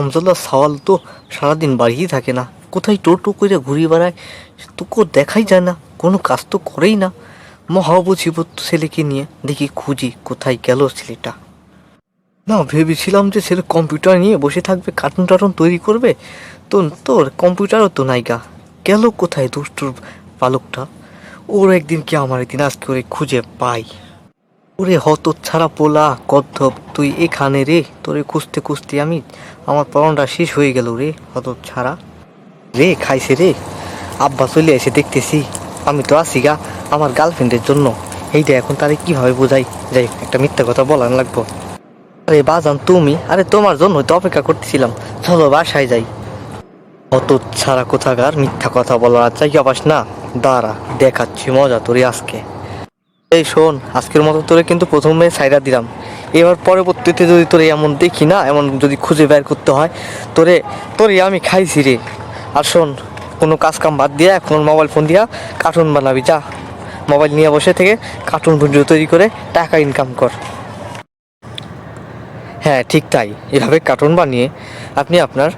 হামজাল্লা সাওয়াল তো সারাদিন বাড়িই থাকে না, কোথায় টোটো করে ঘুরে বেড়ায়, তোকে দেখাই যায় না, কোনো কাজ তো করেই না। মহাবুঝিব ছেলেকে নিয়ে দেখি খুঁজি কোথায় গেল ছেলেটা। না, ভেবেছিলাম যে ছেলে কম্পিউটার নিয়ে বসে থাকবে, কার্টুন টার্টুন তৈরি করবে, তো তোর কম্পিউটারও তো নাইগা, গেল কোথায় দুষ্টুর বালকটা। ওর একদিন কি আমার একদিন, আজকে ওরে খুঁজে পাই। ওরে হত ছাড়া পোলা কদ্ধব, তুই এখানে রে, তোরে খুঁজতে খুঁজতে আমার পড়ানটা শেষ হয়ে গেল রে, হত ছাড়া রে। খাইছে রে, আব্বা চলে এসে দেখতেছি, আমি তো আছি গা আমার গার্লফ্রেন্ডের জন্য। এইটা এখন তারে কিভাবে বোঝাই, যাই একটা মিথ্যা কথা বলান লাগবো। আরে বাজান তুমি, আরে তোমার জন্য তো অপেক্ষা করতেছিলাম, চলো বাসায় যাই। অত ছাড়া কোথাকার মিথ্যা কথা বলার চাই পাস না, দাঁড়া দেখাচ্ছি মজা তোরে আজকে। এই শোন, আজকের মতো তোরে কিন্তু প্রথমে সাইডা দিলাম, এবার পরবর্তীতে যদি তোরে এমন দেখি না, এমন যদি খুঁজে বের করতে হয়, তোরে তোরে আমি খাইছি রে। আর শোন, কোনো কাজ কাম বাদ দিয়া এখন মোবাইল ফোন দিয়া কার্টুন বানাবি, যা মোবাইল নিয়ে বসে থেকে কার্টুন ভিডিও তৈরি করে টাকা ইনকাম কর। হ্যাঁ ঠিক তাই, এভাবে কার্টুন বানিয়ে আপনি আপনার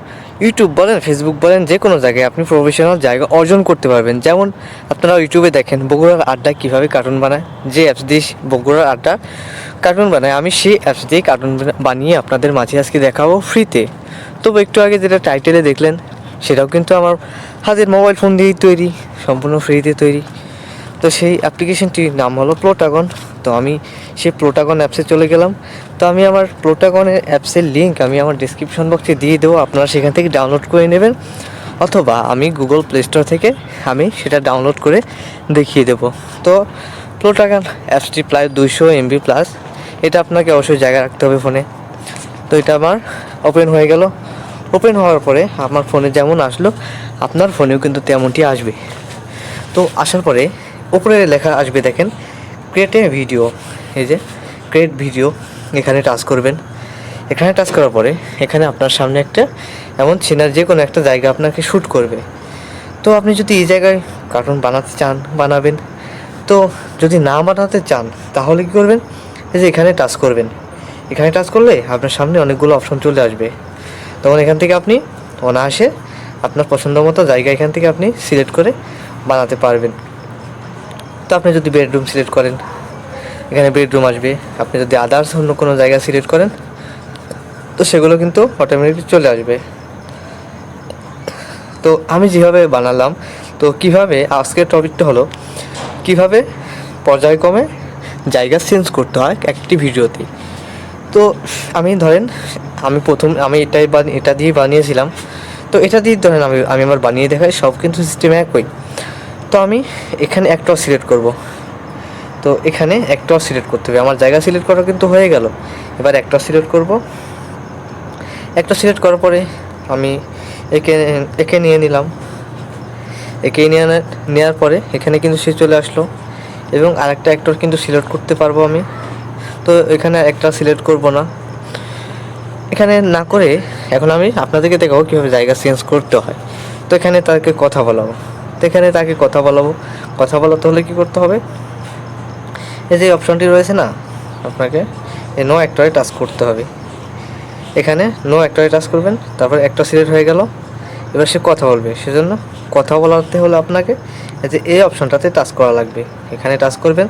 ইউটিউব বলেন, ফেসবুক বলেন, যে কোনো জায়গায় আপনি প্রফেশনাল জায়গা অর্জন করতে পারবেন। যেমন আপনারা ইউটিউবে দেখেন বগুড়ার আড্ডা কীভাবে কার্টুন বানায়, যে অ্যাপস দিয়ে বগুড়ার আড্ডা কার্টুন বানায়, আমি সেই অ্যাপস দিয়ে কার্টুন বানিয়ে আপনাদের মাঝে আজকে দেখাবো ফ্রিতে। তবে একটু আগে যেটা টাইটেলে দেখলেন, সেটাও কিন্তু আমার হাতের মোবাইল ফোন দিয়েই তৈরি, সম্পূর্ণ ফ্রিতে তৈরি। তো সেই অ্যাপ্লিকেশনটির নাম হলো প্লোটাগন। তো আমি সেই প্লোটাগন অ্যাপসে চলে গেলাম। তো আমি আমার প্লোটাগনের অ্যাপসের লিঙ্ক আমি আমার ডিসক্রিপশন বক্সে দিয়ে দেবো, আপনারা সেখান থেকে ডাউনলোড করে নেবেন, অথবা আমি গুগল প্লে স্টোর থেকে আমি সেটা ডাউনলোড করে দেখিয়ে দেবো। তো প্লোটাগন অ্যাপসটি প্রায় 200 MB প্লাস, এটা আপনাকে অবশ্যই জায়গা রাখতে হবে ফোনে। তো এটা আমার ওপেন হয়ে গেল। ওপেন হওয়ার পরে আমার ফোনে যেমন আসলো, আপনার ফোনেও কিন্তু তেমনটি আসবে। তো আসার পরে উপরে লেখা আসবে, দেখেন ক্রিয়েট এ ভিডিও, এই যে ক্রিয়েট ভিডিও, এখানে টাচ করবেন। এখানে টাচ করার পরে এখানে আপনার সামনে একটা এমন সিনারি, যে কোনো একটা জায়গা আপনাকে শ্যুট করবে। তো আপনি যদি এই জায়গায় কার্টুন বানাতে চান বানাবেন, তো যদি না বানাতে চান তাহলে কী করবেন, এই যে এখানে টাচ করবেন। এখানে টাচ করলে আপনার সামনে অনেকগুলো অপশন চলে আসবে, তখন এখান থেকে আপনি অনায়াসে আপনার পছন্দ মতো জায়গা এখান থেকে আপনি সিলেক্ট করে বানাতে পারবেন। তো আপনি যদি বেডরুম সিলেক্ট করেন, এখানে বেডরুম আসবে। আপনি যদি আদার্স অন্য কোনো জায়গা সিলেক্ট করেন, তো সেগুলো কিন্তু অটোমেটিক চলে আসবে। তো আমি যেভাবে বানালাম, তো কিভাবে, আজকের টপিকটা হলো কিভাবে পর্যায়ক্রমে জায়গা চেঞ্জ করতে হয় একটি ভিডিওতে। তো আমি ধরেন আমি এটা দিয়ে বানিয়েছিলাম, তো এটা দিয়ে ধরেন আমি আমার বানিয়ে দেখাই, সব কিন্তু সিস্টেমে একই। তো আমি এখানে একটাও সিলেক্ট করব। তো এখানে একটাও সিলেক্ট করতে হবে, আমার জায়গা সিলেক্ট করা কিন্তু হয়ে গেল। এবার একটা সিলেক্ট করব। একটা সিলেক্ট করার পরে আমি একে নিয়ে নিলাম। একে নেওয়ার পরে এখানে কিন্তু সে চলে আসলো, এবং আরেকটা অ্যাক্টর কিন্তু সিলেক্ট করতে পারবো আমি। তো এখানে একটা সিলেক্ট করব না, এখানে না করে এখন আমি আপনাদেরকে দেখাবো কীভাবে জায়গা চেঞ্জ করতে হয়। তো এখানে তাকে কথা বলাবো। তো এখানে তাকে কথা বলাতে হলে কী করতে হবে, এই যে অপশনটি রয়েছে না, আপনাকে এই নো অ্যাক্টরে টাচ করতে হবে। এখানে নো অ্যাক্টরে টাচ করবেন, তারপর একটা সিলেক্ট হয়ে গেল। এবার সে কথা বলবে, সেজন্য কথা বলাতে হলে আপনাকে এই যে এই অপশনটাতে টাচ করা লাগবে। এখানে টাচ করবেন,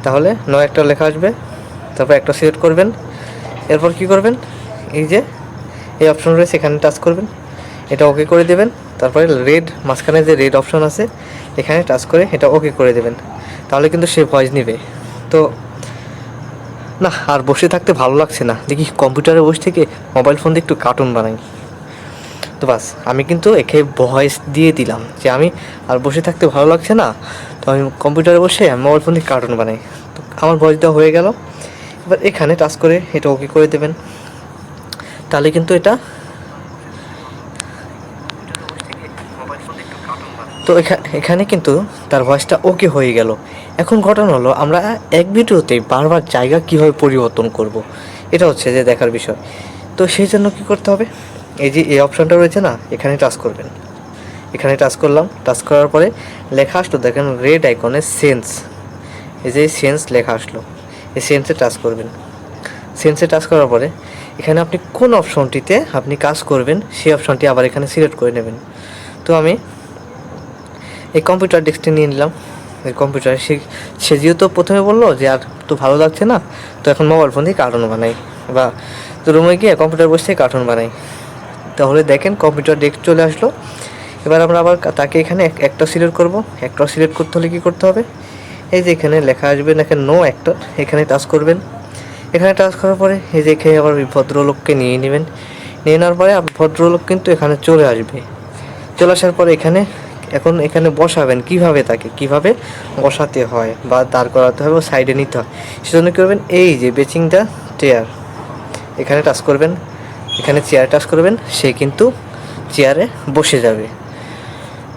তাহলে নো অ্যাক্টর লেখা আসবে। তারপর একটা সিলেক্ট করবেন। এরপর কি করবেন, এই যে এই অপশন রয়েছে এখানে টাচ করবেন, এটা ওকে করে দেবেন। তারপরে মাঝখানে যে রেড অপশন আছে, এখানে টাচ করে এটা ওকে করে দেবেন, তাহলে কিন্তু সে ভয়েস নেবে। তো না, আর বসে থাকতে ভালো লাগছে না, দেখি কম্পিউটারে বসে থেকে মোবাইল ফোন দিয়ে একটু কার্টুন বানাই। তো বাস, আমি কিন্তু একে ভয়েস দিয়ে দিলাম যে আমি আর বসে থাকতে ভালো লাগছে না, তো আমি কম্পিউটারে বসে মোবাইল ফোন দিয়ে কার্টুন বানাই। তো আমার ভয়েস দেওয়া হয়ে গেল। এবার এখানে টাচ করে এটা ওকে করে দেবেন, তাহলে কিন্তু এটা, তো এখানে কিন্তু তার ভয়েসটা ওকে হয়ে গেল। এখন ঘটনা হলো, আমরা এক ভিডিওতে বারবার জায়গা কীভাবে পরিবর্তন করব, এটা হচ্ছে যে দেখার বিষয়। তো সেই জন্য কী করতে হবে, এই যে এই অপশানটা রয়েছে না, এখানে টাচ করবেন। এখানে টাচ করলাম, টাচ করার পরে লেখা আসলো, দেখেন রেড আইকনে সেন্স, এই যে সেন্স লেখা আসলো, এই সেন্সে টাচ করবেন। সেন্সে টাচ করার পরে এখানে আপনি কোন অপশনটিতে আপনি কাজ করবেন সেই অপশনটি আবার এখানে সিলেক্ট করে নেবেন। তো আমি এই কম্পিউটার ডেস্কটি নিয়ে নিলাম। এই কম্পিউটার সে যেহেতু প্রথমে বললো যে আর তো ভালো লাগছে না, তো এখন মোবাইল ফোন দিয়ে কার্টুন বানাই বা তো রুমে গিয়ে কম্পিউটার বসে কার্টুন বানাই। তাহলে দেখেন কম্পিউটার ডেস্ক চলে আসলো। এবার আমরা আবার তাকে এখানে একটা সিলেক্ট করব। একটা সিলেক্ট করতে হলে কী করতে হবে, এই যে এখানে লেখা আসবে দেখেন নো অ্যাক্টর, এখানে টাচ করবেন। এখানে টাচ করার পরে এই যে এখানে আবার ভদ্রলোককে নিয়ে নেবেন। নিয়ে নেওয়ার পরে ভদ্রলোক কিন্তু এখানে চলে আসবে। চলে আসার পরে এখানে বসাবেন কিভাবে বসাতে হয় বা দাঁড় করাতে হবে, সাইডে নিতে হয়। সেজন্য কী করবেন, এই যে বেচিং দ্য চেয়ার এখানে টাচ করবেন। এখানে চেয়ার টাচ করবেন, সে কিন্তু চেয়ারে বসে যাবে।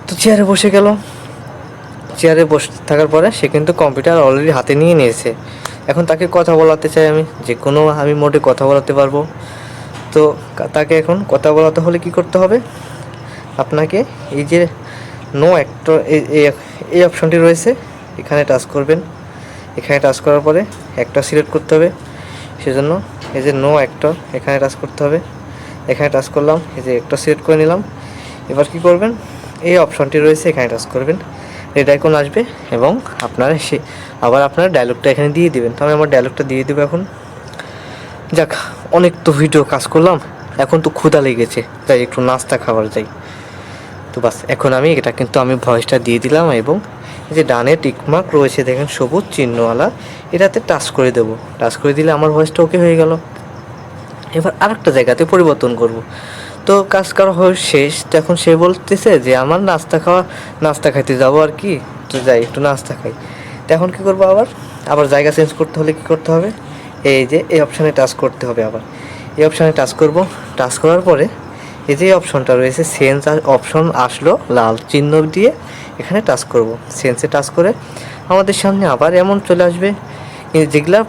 তো চেয়ারে বসে গেল। চেয়ারে বসে থাকার পরে সে কিন্তু কম্পিউটার অলরেডি হাতে নিয়ে নিয়েছে। এখন তাকে কথা বলাতে চাই, আমি মোডে কথা বলাতে পারবো। তো তাকে এখন কথা বলাতে হলে কি করতে হবে, আপনাকে এই যে নো অ্যাক্টর এই অপশনটি রয়েছে, এখানে টাচ করবেন। এখানে টাচ করার পরে একটা সিলেক্ট করতে হবে। সেজন্য এই যে নো অ্যাক্টর এখানে টাচ করতে হবে। এখানে টাচ করলাম, এই যে একটা সিলেক্ট করে নিলাম। এবার কি করবেন, এই অপশনটি রয়েছে এখানে টাচ করবেন। রেড আইকন আসবে এবং আবার আপনার ডায়লগটা এখানে দিয়ে দিবেন। তো আমি আমার ডায়লগটা দিয়ে দেবো এখন। যাক, অনেক তো ভিডিও কাজ করলাম, এখন তো ক্ষুধা লেগেছে, যাই একটু নাস্তা খাবার যাই। তো বাস এখন আমি ভয়েসটা দিয়ে দিলাম এবং এই যে ডানে টিকমার্ক রয়েছে দেখেন সবুজ চিহ্নওয়ালা, এটাতে টাচ করে দেবো। টাচ করে দিলে আমার ভয়েসটা ওকে হয়ে গেল। এবার আরেকটা জায়গাতে পরিবর্তন করব। তো কাজ করা শেষ। তো এখন সে বলতেছে যে আমার নাস্তা খাইতে যাবো আর কি, তো যাই একটু নাস্তা খাই। তো এখন কী করবো, আবার জায়গা চেঞ্জ করতে হলে কী করতে হবে, এই যে এই অপশানে টাচ করতে হবে। আবার এই অপশানে টাচ করব। টাচ করার পরে এই যে অপশনটা রয়েছে সেন্স অপশন আসলো লাল চিহ্ন দিয়ে, এখানে টাচ করব। সেন্সে টাচ করে আমাদের সামনে আবার এমন চলে আসবে যেগুলা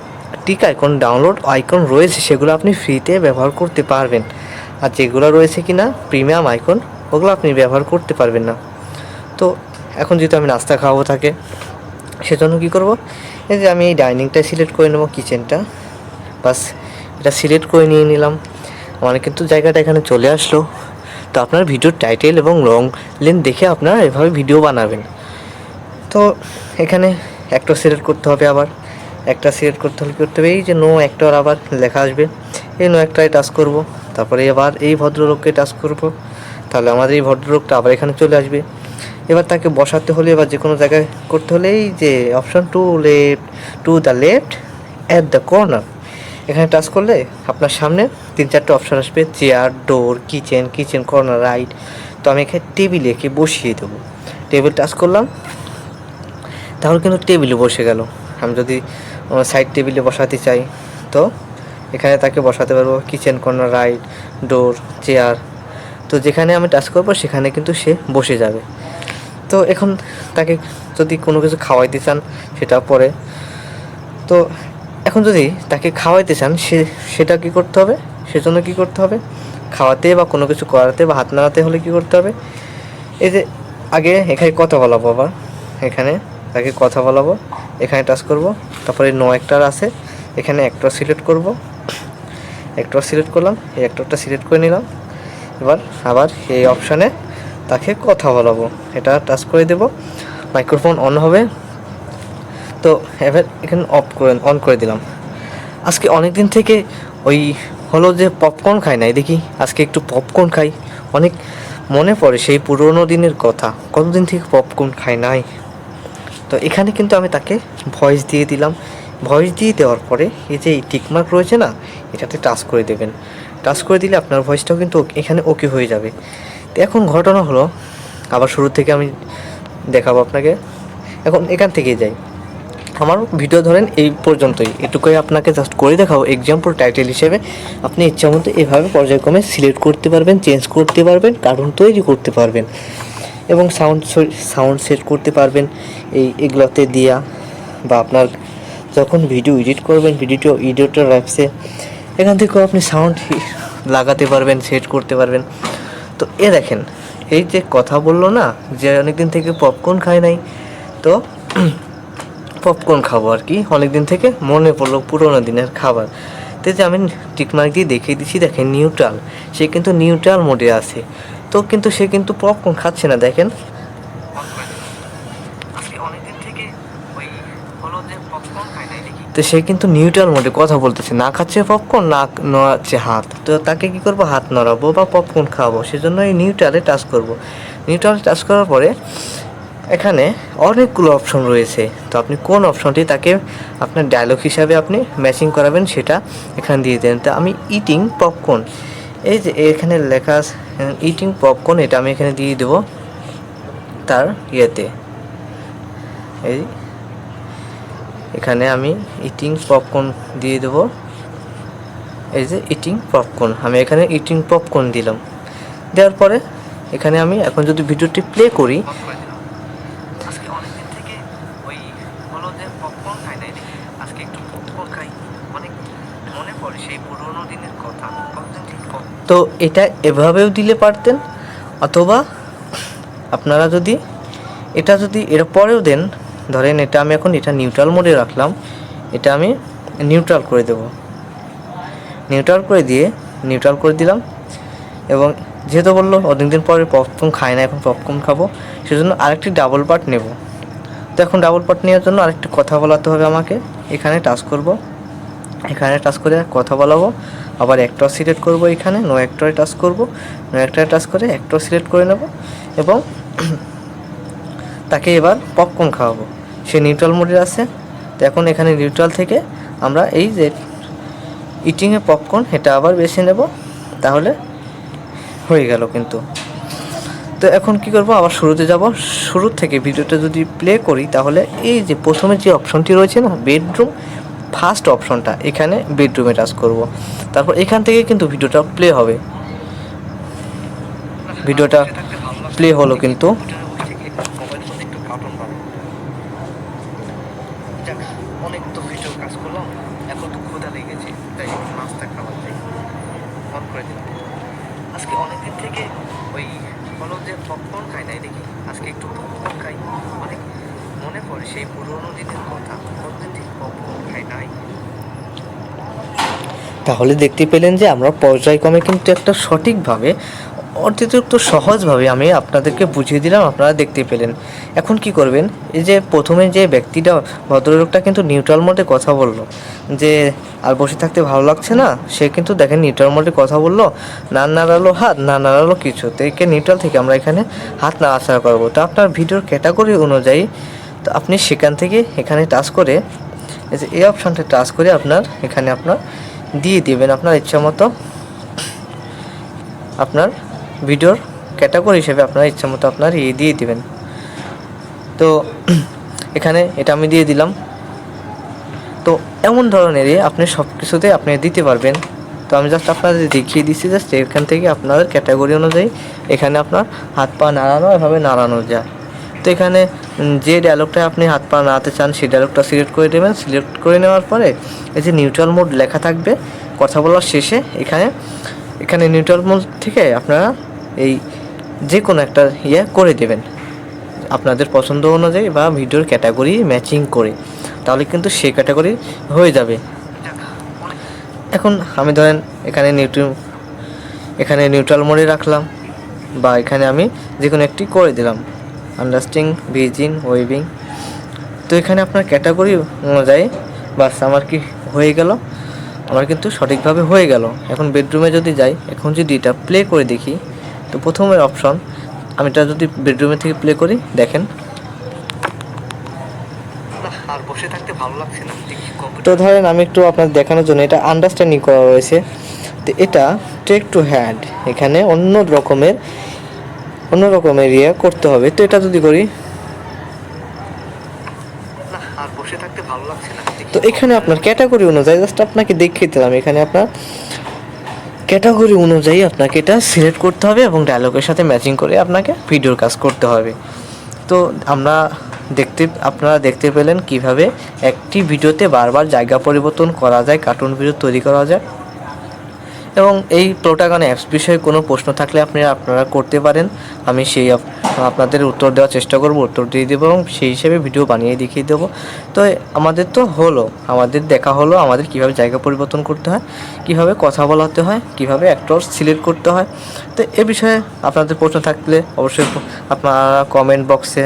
টিক আইকন ডাউনলোড আইকন রয়েছে সেগুলো আপনি ফ্রিতে ব্যবহার করতে পারবেন, আর যেগুলো রয়েছে কি না প্রিমিয়াম আইকন ওগুলো আপনি ব্যবহার করতে পারবেন না। তো এখন যেহেতু আমি নাস্তা খাওয়াবো থাকে, সেজন্য কী করব, এই যে আমি এই ডাইনিংটা সিলেক্ট করে নেবো, কিচেনটা বাস এটা সিলেক্ট করে নিয়ে নিলাম। আমার কিন্তু জায়গাটা এখানে চলে আসলো। তো আপনার ভিডিওর টাইটেল এবং লং লেন্থ দেখে আপনারা এভাবে ভিডিও বানাবেন। তো এখানে একটা সিলেক্ট করতে হবে। আবার একটা সিলেক্ট করতে হলে করতে হবে এই যে নো অ্যাক্টর, আবার লেখা আসবে, এই নো অ্যাক্টরে টাচ করব। তারপরে এবার এই ভদ্রলোককে টাচ করব, তাহলে আমাদের এই ভদ্রলোকটা আবার এখানে চলে আসবে। এবার তাকে বসাতে হলে এবার যে কোনো জায়গায় করতে হলে এই যে option to the left at the corner, এখানে টাচ করলে আপনার সামনে 3-4টে অপশন আসবে, চেয়ার, ডোর, কিচেন কর্নার, রাইট। তো আমি এখানে টেবিলে একে বসিয়ে দেবো। টেবিল টাচ করলাম, তাহলে কিন্তু টেবিলে বসে গেল। আমি যদি সাইড টেবিলে বসাতে চাই তো এখানে তাকে বসাতে পারবো, কিচেন কর্নার, রাইট, ডোর, চেয়ার। তো যেখানে আমি টাচ করবো সেখানে কিন্তু সে বসে যাবে। তো এখন তাকে যদি কোনো কিছু খাওয়াইতে চান সেটা পরে, তো এখন যদি তাকে খাওয়াইতে চান সেটা কী করতে হবে, সেজন্য কী করতে হবে, খাওয়াতে বা কোনো কিছু করাতে বা হাত নাড়াতে হলে কী করতে হবে, এই যে আগে এখানে কথা বলাবো, আবার এখানে তাকে কথা বলাবো, এখানে টাচ করব। তারপরে নো অ্যাক্টর আছে, এখানে অ্যাক্টর সিলেক্ট করব। অ্যাক্টর সিলেক্ট করলাম, এই অ্যাক্টরটা সিলেক্ট করে নিলাম। এবার আবার এই অপশানে তাকে কথা বলাবো, এটা টাচ করে দেব, মাইক্রোফোন অন হবে। তো এবার এখানে অন করে দিলাম। আজকে অনেক দিন থেকে ওই হলো যে পপকর্ন খাই নাই, দেখি আজকে একটু পপকর্ন খাই। অনেক মনে পড়ে সেই পুরোনো দিনের কথা, কতদিন থেকে পপকর্ন খাই নাই। তো এখানে কিন্তু আমি তাকে ভয়েস দিয়ে দিলাম। ভয়েস দিয়ে দেওয়ার পরে এই যে টিকমার্ক রয়েছে না, এটাতে টাচ করে দেবেন। টাচ করে দিলে আপনার ভয়েসটাও কিন্তু এখানে ওকে হয়ে যাবে। তো এখন ঘটনা হলো, আবার শুরু থেকে আমি দেখাবো আপনাকে। এখন এখান থেকেই যাই, আমার ভিডিও ধরেন এই পর্যন্তই, এটুকুই আপনাকে জাস্ট করে দেখাবো এক্সাম্পল টাইটেল হিসেবে। আপনি ইচ্ছা মতো এভাবে পর্যায়ক্রমে সিলেক্ট করতে পারবেন, চেঞ্জ করতে পারবেন, কার্টুন তৈরি করতে পারবেন এবং সাউন্ড সেট করতে পারবেন এগুলোতে দিয়া, বা আপনার যখন ভিডিও এডিট করবেন ভিডিও এডিটর অ্যাপসে এখান থেকেও আপনি সাউন্ড লাগাতে পারবেন, সেট করতে পারবেন। তো দেখেন এই যে কথা বললো না যে অনেকদিন থেকে পপকর্ন খাই নাই, তো পপকর্ন খাবো আর কি, অনেক দিন থেকে মনে পড়লো পুরোনো দিনের খাবার। তো এতে যে আমি টিকমার্ক দিয়ে দেখিয়ে দিচ্ছি, দেখেন নিউট্রাল, সে কিন্তু নিউট্রাল মোডে আছে। তো কিন্তু সে কিন্তু পপকর্ন খাচ্ছে না, দেখেন। তো সে কিন্তু নিউট্রাল মোডে কথা বলতেছে, না খাচ্ছে পপকর্ন, না নড়াচ্ছে হাত। তো তাকে কি করব, হাত নড়াবো বা পপকর্ন খাওয়াবো, সেজন্য এই নিউট্রালে টাচ করব। নিউট্রালে টাচ করার পরে এখানে অনেকগুলো অপশন রয়েছে। তো আপনি কোন অপশনটি তাকে আপনার ডায়লগ হিসাবে আপনি ম্যাচিং করাবেন সেটা এখানে দিয়ে দেন। তো আমি ইটিং পপকর্ন, এই যে এখানে লেখা আছে ইটিং পপকর্ন, এটা আমি এখানে দিয়ে দেবো তার ইয়েতে। এই এখানে আমি ইটিং পপকর্ন দিয়ে দেবো। এই যে ইটিং পপকর্ন, আমি এখানে ইটিং পপকর্ন দিলাম। দেওয়ার পরে এখানে আমি এখন যদি ভিডিওটি প্লে করি, তো এটা এভাবেও দিলে পারতেন, অথবা আপনারা যদি এর পরেও দেন, ধরেন এটা আমি এখন এটা নিউট্রাল মোডে রাখলাম, এটা আমি নিউট্রাল করে দেব। নিউট্রাল করে দিলাম। এবং যেহেতু বললো অনেকদিন পরে পপকর্ন খায় না, এখন পপকর্ন খাবো, সেজন্য আরেকটি ডাবল পার্ট নেব। তো এখন ডাবল পার্ট নেওয়ার জন্য আরেকটি কথা বলাতে হবে আমাকে। এখানে টাচ করব, এখানে টাচ করে কথা বলাবো, আবার অ্যাক্টর সিলেক্ট করব, এখানে নো অ্যাক্টরে টাচ করব, নো অ্যাক্টরে টাচ করে অ্যাক্টর সিলেক্ট করে নেব এবং তাকে এবার পপকর্ন খাওয়াবো। সে নিউট্রাল মোডে আছে। তো এখন এখানে নিউট্রাল থেকে আমরা এই যে ইটিংয়ে পপকর্ন, এটা আবার বেছে নেব, তাহলে হয়ে গেল কিন্তু। তো এখন কি করব, আবার শুরুতে যাব। শুরু থেকে ভিডিওটা যদি প্লে করি, তাহলে এই যে প্রথমে যে অপশনটি রয়েছে না, বেডরুম, ফার্স্ট অপশনটা, এখানে বেডরুমে টাচ করব। তারপর এখান থেকে কিন্তু ভিডিওটা প্লে হবে। ভিডিওটা প্লে হলো কিন্তু। অনেক তো ভিডিও কাজ করলাম, এখন তো ক্ষুধা লেগেছে, তাই নাস্তা খাবার চাই, অন করে দিলাম। আজকে অনেকদিন থেকে ওই বলো যে পপকর্ন খাই নাই দেখি, আজকে একটু পপকর্ন খাই, অনেক মনে পড়ে সেই পুরোনো দিনের কথা, কতদিন থেকে পপকর্ন খাই নাই। তাহলে দেখতে পেলেন যে আমরা পর্যায়ক্রমে কিন্তু একটা সঠিকভাবে, অতিরিক্ত সহজভাবে আমি আপনাদেরকে বুঝিয়ে দিলাম, আপনারা দেখতে পেলেন। এখন কি করবেন, এই যে প্রথমে যে ব্যক্তিটা, ভদ্রলোকটা কিন্তু নিউট্রাল মোডে কথা বললো যে আর বসে থাকতে ভালো লাগছে না, সে কিন্তু দেখেন নিউট্রাল মোডে কথা বললো, না নাড়ালো হাত, না নাড়ালো কিছু। তো একে নিউট্রাল থেকে আমরা এখানে হাত নাড়াচাড়া করবো। তো আপনার ভিডিওর ক্যাটাগরি অনুযায়ী তো আপনি সেখান থেকে এখানে টাচ করে, এই যে এই অপশানটা টাচ করে আপনার এখানে আপনার দিয়ে দেবেন আপনার ইচ্ছা মতো, আপনার ভিডিওর ক্যাটাগরি হিসেবে আপনার ইচ্ছা মতো আপনার দিয়ে দেবেন। তো এখানে এটা আমি দিয়ে দিলাম। তো এমন ধরনেরই আপনি সব কিছুতে আপনি দিতে পারবেন। তো আমি জাস্ট আপনাদের দেখিয়ে দিচ্ছি, জাস্ট এখান থেকে আপনাদের ক্যাটাগরি অনুযায়ী এখানে আপনার হাত পা নাড়ানো, এভাবে নাড়ানো যায়। তো এখানে যে ডায়লগটা আপনি হাত পা নাড়াতে চান সেই ডায়লগটা সিলেক্ট করে দেবেন। সিলেক্ট করে নেওয়ার পরে এই যে নিউট্রাল মোড লেখা থাকবে, কথা বলার শেষে এখানে নিউট্রাল মোড থেকে আপনারা এই যে কোনো একটা করে দেবেন আপনাদের পছন্দ অনুযায়ী বা ভিডিওর ক্যাটাগরি ম্যাচিং করে, তাহলে কিন্তু সেই ক্যাটাগরি হয়ে যাবে। এখন আমি ধরেন এখানে নিউট্রাল মোডে রাখলাম, বা এখানে আমি যে কোনো একটি করে দিলাম, আন্ডারস্ট্যান্ডিং, বিজিং, ওয়েভিং। তো এখানে আপনার ক্যাটাগরি অনুযায়ী বাস আমার কি হয়ে গেল, আমার কিন্তু সঠিকভাবে হয়ে গেল। এখন বেডরুমে যদি যাই, এখন যদি এটা প্লে করে দেখি, তো প্রথমের অপশন আমি এটা যদি বেডরুমে থেকে প্লে করি, দেখেন আর বসে থাকতে ভালো লাগছে না। তো ধরেন আমি একটু আপনার দেখানোর জন্য, এটা আন্ডারস্ট্যান্ডিং করা রয়েছে, তো এটা টেক টু হ্যান্ড, এখানে অন্য রকমের করতে হবে। তো এটা যদি করি, আর বসে থাকতে ভালো লাগছে না। তো এখানে আপনার ক্যাটাগরি অনুযায়ী জাস্ট আপনাকে দেখিয়ে দিলাম, এখানে আপনার ক্যাটাগরি অনুযায়ী আপনাকে এটা সিলেক্ট করতে হবে এবং ডায়লগের সাথে ম্যাচিং করে আপনাকে ভিডিওর কাজ করতে হবে। তো আপনারা দেখতে পেলেন কিভাবে একটি ভিডিওতে বারবার জায়গা পরিবর্তন করা যায়, কার্টুন ভিডিও তৈরি করা যায়। এবং এই প্লোটাগন অ্যাপস বিষয়ে কোনো প্রশ্ন থাকলে আপনারা করতে পারেন। আমি আপনাদের উত্তর দেওয়ার চেষ্টা করব, উত্তর দিয়ে দেবো এবং সেই হিসেবে ভিডিও বানিয়ে দেখিয়ে দেবো। তো আমাদের দেখা হলো আমাদের কীভাবে জায়গা পরিবর্তন করতে হয়, কীভাবে কথা বলাতে হয়, কীভাবে অ্যাক্টর সিলেক্ট করতে হয়। তো এ বিষয়ে আপনাদের প্রশ্ন থাকলে অবশ্যই আপনারা কমেন্ট বক্সে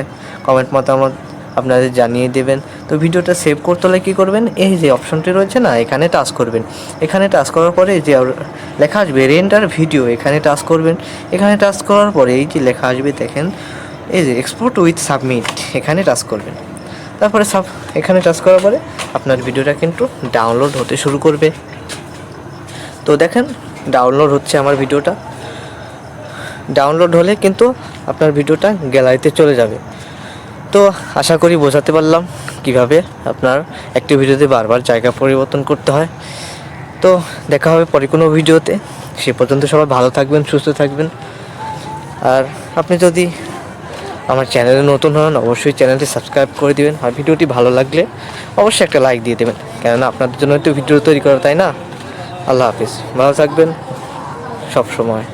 মতামত আপনাদের জানিয়ে দেবেন। তো ভিডিওটা সেভ করতে হলে কী করবেন, এই যে অপশনটি রয়েছে না, এখানে টাচ করবেন। এখানে টাচ করার পরে যে লেখা আসবে রেন্ডার ভিডিও, এখানে টাচ করবেন। এখানে টাচ করার পরে এই যে লেখা আসবে দেখেন, এই যে এক্সপোর্ট উইথ সাবমিট, এখানে টাচ করবেন। তারপরে এখানে টাচ করার পরে আপনার ভিডিওটা কিন্তু ডাউনলোড হতে শুরু করবে। তো দেখেন ডাউনলোড হচ্ছে আমার ভিডিওটা। ডাউনলোড হলে কিন্তু আপনার ভিডিওটা গ্যালারিতে চলে যাবে। তো আশা করি বোঝাতে পারলাম কিভাবে আপনার একটি ভিডিওতে বারবার জায়গা পরিবর্তন করতে হয়। তো দেখা হবে পরে কোনো ভিডিওতে। সে পর্যন্ত সবাই ভালো থাকবেন, সুস্থ থাকবেন। আর আপনি যদি আমার চ্যানেলে নতুন হন অবশ্যই চ্যানেলটি সাবস্ক্রাইব করে দিবেন। আর ভিডিওটি ভালো লাগলে অবশ্যই একটা লাইক দিয়ে দেবেন, কেননা আপনাদের জন্য একটু ভিডিও তৈরি করা, তাই না? আল্লাহ হাফিজ, ভালো থাকবেন সব সময়।